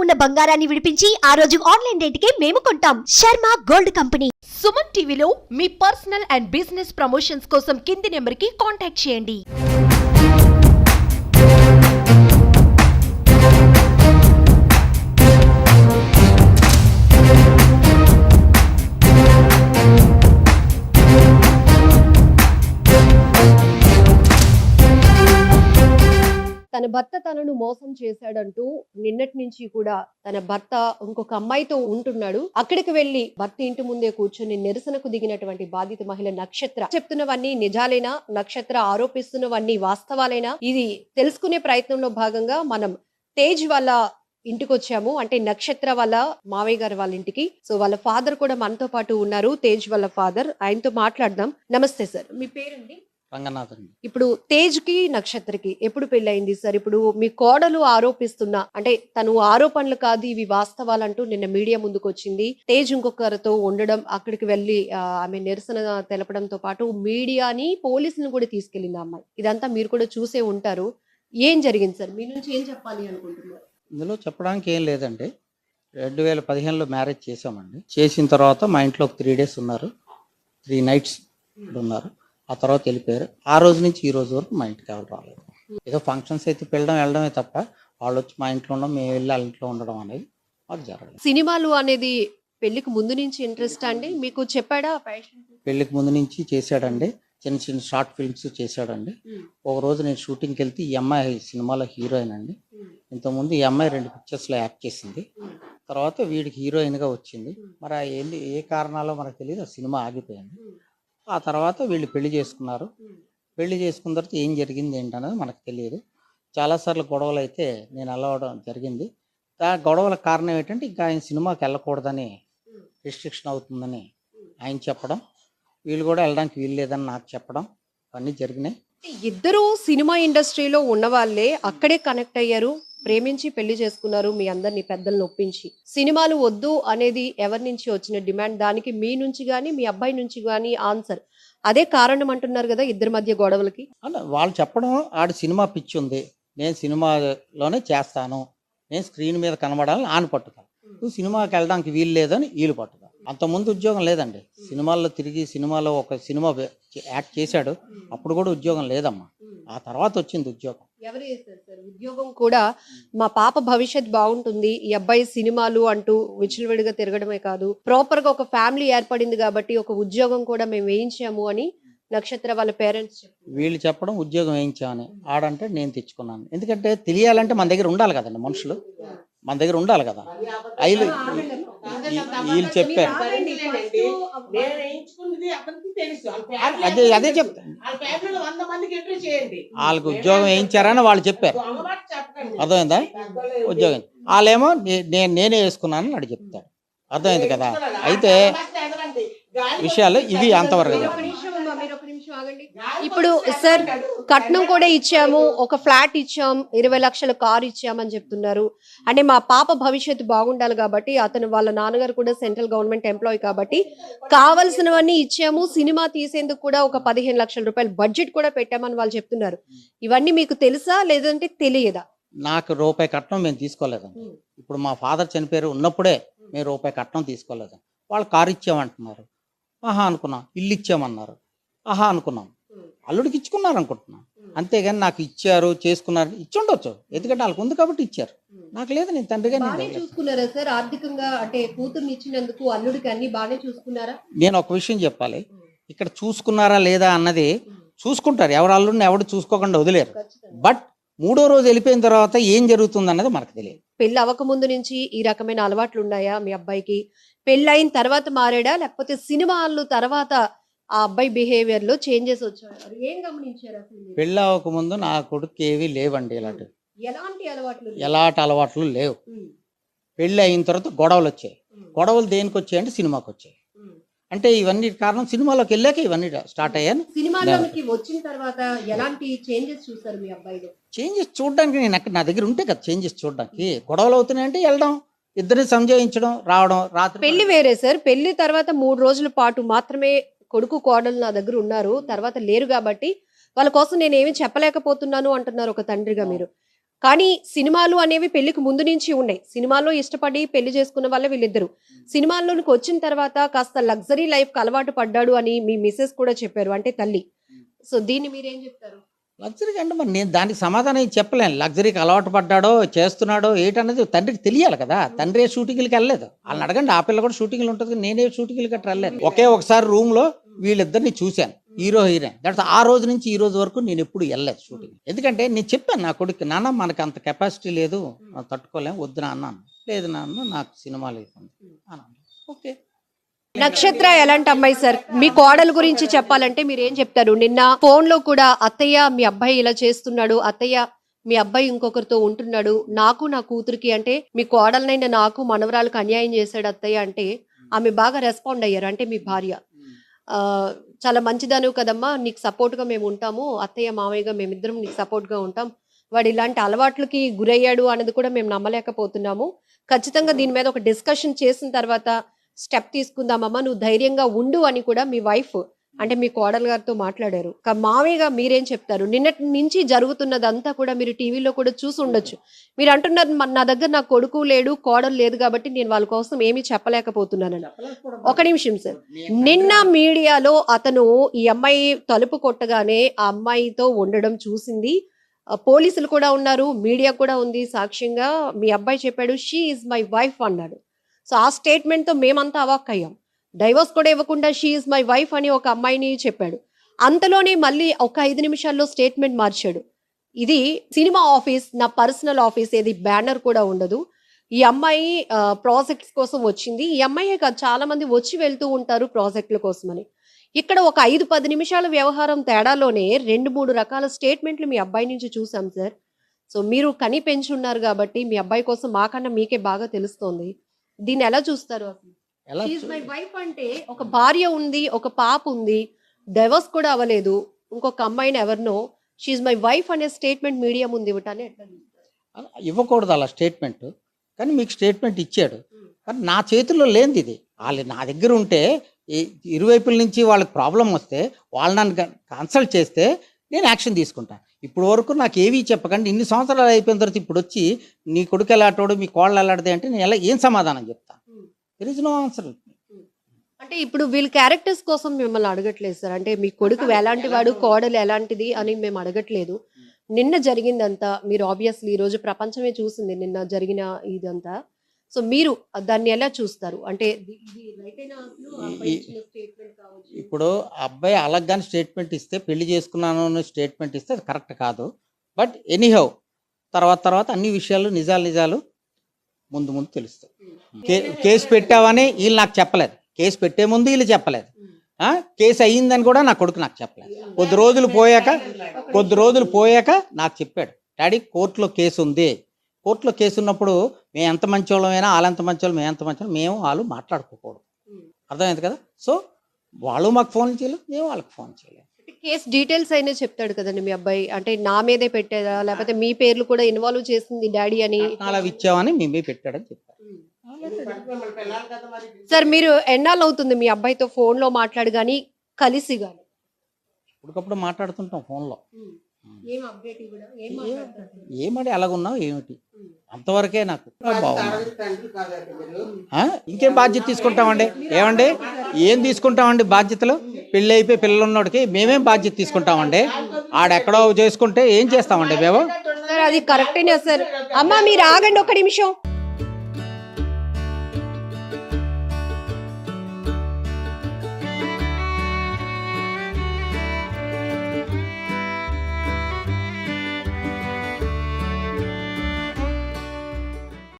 ఉన్న బంగారాన్ని విడిపించి ఆ రోజు ఆన్లైన్ రేటుకే మేము కొంటాం. Sharma gold company. సుమన్ టీవీలో మీ పర్సనల్ అండ్ బిజినెస్ ప్రమోషన్స్ కోసం కింది నెంబర్కి కాంటాక్ట్ చేయండి. తన భర్త తనను మోసం చేశాడంటూ నిన్నటి నుంచి కూడా తన భర్త ఇంకొక అమ్మాయితో ఉంటున్నాడు. అక్కడికి వెళ్లి భర్త ఇంటి ముందే కూర్చొని నిరసనకు దిగినటువంటి బాధిత మహిళ నక్షత్ర చెప్తున్నవన్నీ నిజాలేనా, నక్షత్ర ఆరోపిస్తున్నవన్నీ వాస్తవాలేనా, ఇది తెలుసుకునే ప్రయత్నంలో భాగంగా మనం తేజ్ వాళ్ళ ఇంటికి వచ్చాము. అంటే నక్షత్ర వాళ్ళ మావయ్య గారు వాళ్ళ ఇంటికి. సో వాళ్ళ ఫాదర్ కూడా మనతో పాటు ఉన్నారు, తేజ్ వాళ్ళ ఫాదర్. ఆయనతో మాట్లాడదాం. నమస్తే సార్, మీ పేరండి? రంగనాథన్. ఇప్పుడు తేజ్ కి నక్షత్రకి ఎప్పుడు పెళ్ళయింది సార్? ఇప్పుడు మీ కోడలు ఆరోపిస్తున్నా, అంటే తను ఆరోపణలు కాదు ఇవి వాస్తవాలంటూ నిన్న మీడియా ముందుకు వచ్చింది. తేజ్ ఇంకొకరితో ఉండడం, అక్కడికి వెళ్లి ఆమె నిరసన తెలపడంతో పాటు మీడియాని పోలీసులను కూడా తీసుకెళ్లింది అమ్మాయి. ఇదంతా మీరు కూడా చూసే ఉంటారు. ఏం జరిగింది సార్? మీ నుంచి ఏం చెప్పాలి అనుకుంటున్నారు? ఇందులో చెప్పడానికి ఏం లేదండి. 2015లో మ్యారేజ్ చేసామండి. చేసిన తర్వాత మా ఇంట్లో ఒక 3 days ఉన్నారు, 3 nights ఉన్నారు. ఆ తర్వాత వెళ్ళిపోయారు. ఆ రోజు నుంచి ఈ రోజు వరకు మా ఇంటికి ఎవరు రాలేదు. ఏదో ఫంక్షన్స్ అయితే వెళ్ళడమే తప్ప వాళ్ళు వచ్చి మా ఇంట్లో ఉండడం, మేము వెళ్ళి వాళ్ళ ఇంట్లో ఉండడం అనేది మాకు జరగలేదు. సినిమాలు అనేది పెళ్లికి ముందు నుంచి ఇంట్రెస్ట్ అండి? మీకు చెప్పాడా? పెళ్లికి ముందు నుంచి చేశాడండి. చిన్న చిన్న షార్ట్ ఫిల్మ్స్ చేశాడండి. ఒక రోజు నేను షూటింగ్కి వెళ్తే ఈ అమ్మాయి సినిమాలో హీరోయిన్ అండి. ఇంతకుముందు ఈ అమ్మాయి 2 picturesలో యాక్ట్ చేసింది. తర్వాత వీడికి హీరోయిన్గా వచ్చింది. మరి ఏంది ఏ కారణాలో మనకు తెలియదు, ఆ సినిమా ఆగిపోయింది. ఆ తర్వాత వీళ్ళు పెళ్లి చేసుకున్నారు. పెళ్లి చేసుకున్న తర్వాత ఏం జరిగింది ఏంటనేది మనకు తెలియదు. చాలాసార్లు గొడవలు అయితే నేను అలవడం జరిగింది. ఆ గొడవల కారణం ఏంటంటే ఇంకా ఆయన సినిమాకి వెళ్ళకూడదని, రిస్ట్రిక్షన్ అవుతుందని ఆయన చెప్పడం, వీళ్ళు కూడా వెళ్ళడానికి వీలు లేదని నాకు చెప్పడం, అన్నీ జరిగినాయి. ఇద్దరు సినిమా ఇండస్ట్రీలో ఉన్న వాళ్ళే అక్కడే కనెక్ట్ అయ్యారు, ప్రేమించి పెళ్లి చేసుకున్నారు. మీ అందరిని పెద్దలను ఒప్పించి సినిమాలు వద్దు అనేది ఎవరి నుంచి వచ్చిన డిమాండ్? దానికి మీ నుంచి గానీ మీ అబ్బాయి నుంచి గానీ ఆన్సర్ అదే కారణం అంటున్నారు కదా ఇద్దరి మధ్య గొడవలకి. అలా వాళ్ళు చెప్పడం, ఆడి సినిమా పిచ్చి ఉంది, నేను సినిమాలోనే చేస్తాను, నేను స్క్రీన్ మీద కనబడాలని ఆన పట్టుతా, నువ్వు సినిమాకి వెళ్ళడానికి వీలు లేదని వీళ్ళు పట్టుతా. అంతకుముందు ఉద్యోగం లేదండి. సినిమాల్లో తిరిగి సినిమాలో ఒక సినిమా యాక్ట్ చేశాడు, అప్పుడు కూడా ఉద్యోగం లేదమ్మా. ఆ తర్వాత వచ్చింది ఉద్యోగం. ఎవరు చేశారు సార్ ఉద్యోగం? కూడా మా పాప భవిష్యత్ బాగుంటుంది, ఈ అబ్బాయి సినిమాలు అంటూ విచ్చలవిడిగా తిరగడమే కాదు, ప్రాపర్ గా ఒక ఫ్యామిలీ ఏర్పడింది కాబట్టి ఒక ఉద్యోగం కూడా మేము వేయించాము అని నక్షత్ర వాళ్ళ పేరెంట్స్ వీళ్ళు చెప్పడం ఉద్యోగం వేయించామని. ఆడంటే నేను తెచ్చుకున్నాను. ఎందుకంటే తెలియాలంటే మన దగ్గర ఉండాలి కదండి, మనుషులు మన దగ్గర ఉండాలి కదా. వీళ్ళు చెప్పారు, అదే చెప్తాను. వాళ్ళకి ఉద్యోగం వేయించారని వాళ్ళు చెప్పారు, అర్థమైందా? ఉద్యోగం వాళ్ళేమో నేనే వేసుకున్నానని వాడు చెప్తాడు, అర్థమైంది కదా. అయితే విషయాలు ఇవి అంతవరకు. ఇప్పుడు సార్ కట్నం కూడా ఇచ్చాము, ఒక ఫ్లాట్ ఇచ్చాం, 20 లక్షల కారు ఇచ్చామని చెప్తున్నారు. అంటే మా పాప భవిష్యత్తు బాగుండాలి కాబట్టి, అతను వాళ్ళ నాన్నగారు కూడా సెంట్రల్ గవర్నమెంట్ ఎంప్లాయీ కాబట్టి కావాల్సినవన్నీ ఇచ్చాము, సినిమా తీసేందుకు కూడా ఒక 15 లక్షల రూపాయలు బడ్జెట్ కూడా పెట్టామని వాళ్ళు చెప్తున్నారు. ఇవన్నీ మీకు తెలుసా లేదంటే తెలియదా? నాకు రూపాయి కట్నం మేము తీసుకోలేదండి. ఇప్పుడు మా ఫాదర్ చనిపోయారు ఉన్నప్పుడే మేము రూపాయి కట్నం తీసుకోలేదు. వాళ్ళు కారు ఇచ్చామంటున్నారు, ఆహా అనుకున్నాం. ఇల్లు ఇచ్చామన్నారు, ఆహా అనుకున్నాం. అల్లుడికి ఇచ్చుకున్నారు అనుకుంటున్నాం, అంతేగాని నాకు ఇచ్చారు చేసుకున్నారు ఇచ్చి ఉండొచ్చు, ఎందుకంటే వాళ్ళకు ఉంది కాబట్టి ఇచ్చారు, నాకు లేదు. నేను తండ్రిగా చూసుకున్నారా సార్ ఆర్థికంగా? అంటే కూతుర్ని ఇచ్చినందుకు అల్లుడికి అన్ని బాగానే చూసుకున్నారా? నేను ఒక విషయం చెప్పాలి, ఇక్కడ చూసుకున్నారా లేదా అన్నది చూసుకుంటారు. ఎవరు అల్లుడిని ఎవడు చూసుకోకుండా వదిలేరు. బట్ 3వ రోజు వెళ్ళిపోయిన తర్వాత ఏం జరుగుతుంది అన్నది మనకు తెలియదు. పెళ్లి అవ్వకముందు నుంచి ఈ రకమైన అలవాట్లు ఉన్నాయా మీ అబ్బాయికి? పెళ్లి అయిన తర్వాత మారాడా, లేకపోతే సినిమాలు తర్వాత ఆ అబ్బాయి బిహేవియర్ లో చేంజెస్ వచ్చాయి? ఏం గమనించారు అసలు? పెళ్ళి అవ్వకముందు నా కొడుకు ఏవి లేవండి, ఎలాంటి అలవాట్లు లేవు. పెళ్ళి అయిన తర్వాత గొడవలు వచ్చాయి. గొడవలు దేనికి వచ్చాయంటే సినిమాకి వచ్చాయి. అంటే ఇవన్నీ కారణం సినిమాలోకి వెళ్ళాక ఇవన్నీ స్టార్ట్ అయ్యాను. సినిమాలోకి వచ్చిన తర్వాత ఎలాంటి చేంజెస్ చూసారు మీ అబ్బాయిలో? చేంజెస్ చూడడానికి నేను నా దగ్గర ఉంటే కదా చేంజెస్ చూడడానికి. గొడవలు అవుతున్నాయంటే వెళ్ళడం, ఇద్దరిని సంజయించడం, రావడం. రాత్రి పెళ్లి వేరే సార్, పెళ్లి తర్వాత 3 రోజుల పాటు మాత్రమే కొడుకు కోడలు నా దగ్గర ఉన్నారు, తర్వాత లేరు కాబట్టి వాళ్ళ కోసం నేను ఏమి చెప్పలేకపోతున్నాను అంటున్నారు ఒక తండ్రిగా మీరు. కానీ సినిమాలు అనేవి పెళ్లికి ముందు నుంచి ఉన్నాయి. సినిమాల్లో ఇష్టపడి పెళ్లి చేసుకున్న వాళ్ళే వీళ్ళిద్దరు. సినిమాల్లోనికి వచ్చిన తర్వాత కాస్త లగ్జరీ లైఫ్ కి అలవాటు పడ్డాడు అని మీ మిసెస్ కూడా చెప్పారు, అంటే తల్లి. సో దీన్ని మీరేం చెప్తారు? లగ్జరీకి అంటే మరి నేను దానికి సమాధానం ఏం చెప్పలేను. లగ్జరీకి అలవాటు పడ్డాడో చేస్తున్నాడో ఏంటనేది తండ్రికి తెలియాలి కదా. తండ్రి ఏ షూటింగ్లకి వెళ్ళలేదు. వాళ్ళని అడగండి, ఆ పిల్ల కూడా షూటింగ్లు ఉంటుంది కానీ నేనే షూటింగ్లు గట్రా వెళ్ళలేదు. ఒకే ఒకసారి రూమ్లో వీళ్ళిద్దరిని చూశాను, హీరో హీరోయిన్. దట్స్ ఆ రోజు నుంచి ఈ రోజు వరకు నేను ఎప్పుడు వెళ్ళలేదు షూటింగ్. ఎందుకంటే నేను చెప్పాను నా కొడుకు, నాన్న మనకు అంత కెపాసిటీ లేదు, మనం తట్టుకోలేము, వద్దు నాన్న అన్నాను. లేదు నాన్న నాకు సినిమా లేదు అన్నాను. ఓకే. నక్షత్ర ఎలాంటి అమ్మాయి సార్? మీ కోడలు గురించి చెప్పాలంటే మీరు ఏం చెప్తారు? నిన్న ఫోన్ లో కూడా అత్తయ్య మీ అబ్బాయి ఇలా చేస్తున్నాడు, అత్తయ్య మీ అబ్బాయి ఇంకొకరితో ఉంటున్నాడు, నాకు నా కూతురికి అంటే మీ కోడలనైనా నాకు మనవరాలకు అన్యాయం చేశాడు అత్తయ్య అంటే ఆమె బాగా రెస్పాండ్ అయ్యారు. అంటే మీ భార్య చాలా మంచిదను కదమ్మా, నీకు సపోర్ట్ గా మేము ఉంటాము, అత్తయ్య మామయ్యగా మేమిద్దరం నీకు సపోర్ట్ గా ఉంటాం, వాడు ఇలాంటి అలవాట్లకి గురయ్యాడు అన్నది కూడా మేము నమ్మలేకపోతున్నాము, ఖచ్చితంగా దీని మీద ఒక డిస్కషన్ చేసిన తర్వాత స్టెప్ తీసుకుందామమ్మా, నువ్వు ధైర్యంగా ఉండు అని కూడా మీ వైఫ్ అంటే మీ కోడలు గారితో మాట్లాడారు. మామయ్యగా మీరేం చెప్తారు? నిన్నటి నుంచి జరుగుతున్నదంతా కూడా మీరు టీవీలో కూడా చూసి ఉండొచ్చు. మీరు అంటున్నారు నా దగ్గర నా కొడుకు లేడు, కోడలు లేదు కాబట్టి నేను వాళ్ళ కోసం ఏమీ చెప్పలేకపోతున్నానని. ఒక నిమిషం సార్, నిన్న మీడియాలో అతను ఈ అమ్మాయి తలుపు కొట్టగానే ఆ అమ్మాయితో ఉండడం చూసింది, పోలీసులు కూడా ఉన్నారు, మీడియా కూడా ఉంది సాక్ష్యంగా. మీ అబ్బాయి చెప్పాడు షీ ఈజ్ మై వైఫ్ అన్నాడు. సో ఆ స్టేట్మెంట్ తో మేమంతా అవాక్ అయ్యాం. డైవర్స్ కూడా ఇవ్వకుండా షీ ఈజ్ మై వైఫ్ అని ఒక అమ్మాయిని చెప్పాడు. అంతలోనే మళ్ళీ ఒక 5 నిమిషాల్లో స్టేట్మెంట్ మార్చాడు. ఇది సినిమా ఆఫీస్, నా పర్సనల్ ఆఫీస్, ఏది బ్యానర్ కూడా ఉండదు. ఈ అమ్మాయి ప్రాజెక్ట్స్ కోసం వచ్చింది. ఈ అమ్మాయే కాదు, చాలా మంది వచ్చి వెళ్తూ ఉంటారు ప్రాజెక్టుల కోసమని. ఇక్కడ ఒక 5-10 నిమిషాల వ్యవహారం తేడాలోనే 2-3 రకాల స్టేట్మెంట్లు మీ అబ్బాయి నుంచి చూసాం సార్. సో మీరు కని పెంచున్నారు కాబట్టి మీ అబ్బాయి కోసం మాకన్నా మీకే బాగా తెలుస్తోంది. దీన్ని ఎలా చూస్తారు అసలు? మై వైఫ్ అంటే ఒక భార్య ఉంది, ఒక పాప ఉంది, డైవర్స్ కూడా అవ్వలేదు, ఇంకొక అమ్మాయిని ఎవరినో షీఈ్ మై వైఫ్ అనే స్టేట్మెంట్ మీడియా ముందు ఇవ్వటాన్ని ఎట్లా చూస్తారు? ఇవ్వకూడదు అలా స్టేట్మెంట్, కానీ మీకు స్టేట్మెంట్ ఇచ్చాడు. కానీ నా చేతుల్లో లేనిది ఇది. వాళ్ళు నా దగ్గర ఉంటే ఇరువైపుల నుంచి వాళ్ళకి ప్రాబ్లం వస్తే వాళ్ళు నన్ను కన్సల్ట్ చేస్తే నేను యాక్షన్ తీసుకుంటాను. ఇప్పుడు వరకు నాకు ఏవీ చెప్పకండి, ఇన్ని సంవత్సరాలు అయిపోయిన తర్వాత ఇప్పుడు వచ్చి నీ కొడుకు ఎలాంటోడు మీ కోళ్ళు ఎలాంటిది అంటే నేను ఏం సమాధానం చెప్తాను? There is no answer. అంటే ఇప్పుడు వీళ్ళ క్యారెక్టర్స్ కోసం మిమ్మల్ని అడగట్లేదు సార్, అంటే మీ కొడుకు ఎలాంటి వాడు, కోడలు ఎలాంటిది అని మేము అడగట్లేదు. నిన్న జరిగిందంతా మీరు ఆబ్వియస్లీ ఈ రోజు ప్రపంచమే చూసింది నిన్న జరిగిన ఇదంతా. సో మీరు దాన్ని ఎలా చూస్తారు? అంటే ఇప్పుడు అబ్బాయి అలాగని స్టేట్మెంట్ ఇస్తే, పెళ్లి చేసుకున్నాను అని స్టేట్మెంట్ ఇస్తే అది కరెక్ట్ కాదు. బట్ ఎనీహౌ తర్వాత అన్ని విషయాలు నిజాలు ముందు తెలుస్తాయి. కేసు పెట్టావని వీళ్ళు నాకు చెప్పలేదు, కేసు పెట్టే ముందు వీళ్ళు చెప్పలేదు, కేసు అయ్యిందని కూడా నా కొడుకు నాకు చెప్పలేదు. కొద్ది రోజులు పోయాక నాకు చెప్పాడు, డాడీ కోర్టులో కేసు ఉంది, కోర్టులో కేసు ఉన్నప్పుడు మేము ఎంత మంచి వాళ్ళమైనా వాళ్ళు ఎంత మంచి వాళ్ళు, మేము ఎంత మంచి మేము వాళ్ళు మాట్లాడుకోకూడదు. అర్థమైంది కదా? సో వాళ్ళు మాకు ఫోన్ చేయలేదు, మేము వాళ్ళకి ఫోన్ చేయలేదు. కేసు డీటెయిల్స్ అయినా చెప్తాడు కదండి మీ అబ్బాయి, అంటే నా మీదే పెట్టారా లేకపోతే మీ పేర్లు కూడా ఇన్వాల్వ్ చేసింది డాడీ అని అలా ఇచ్చామని మేమే పెట్టాడని చెప్పారు. సార్ మీరు ఎన్నాళ్ళు అవుతుంది మీ అబ్బాయితో ఫోన్ లో మాట్లాడు గాని కలిసి గాని? ఇప్పటికప్పుడు మాట్లాడుతుంటాం ఫోన్లో. ఏమడి అలాగున్నావు ఏమిటి అంతవరకే నాకు ఇంకేం బాధ్యత తీసుకుంటామండి? ఏమండి ఏం తీసుకుంటామండి బాధ్యతలు? పెళ్ళి అయిపోయి పిల్లలు ఉన్నోడికి మేమేం బాధ్యత తీసుకుంటామండి? ఆడెక్కడో చేసుకుంటే ఏం చేస్తామండి మేము? సార్ అది కరెక్టేనా సార్? అమ్మా మీరు ఆగండి ఒక నిమిషం.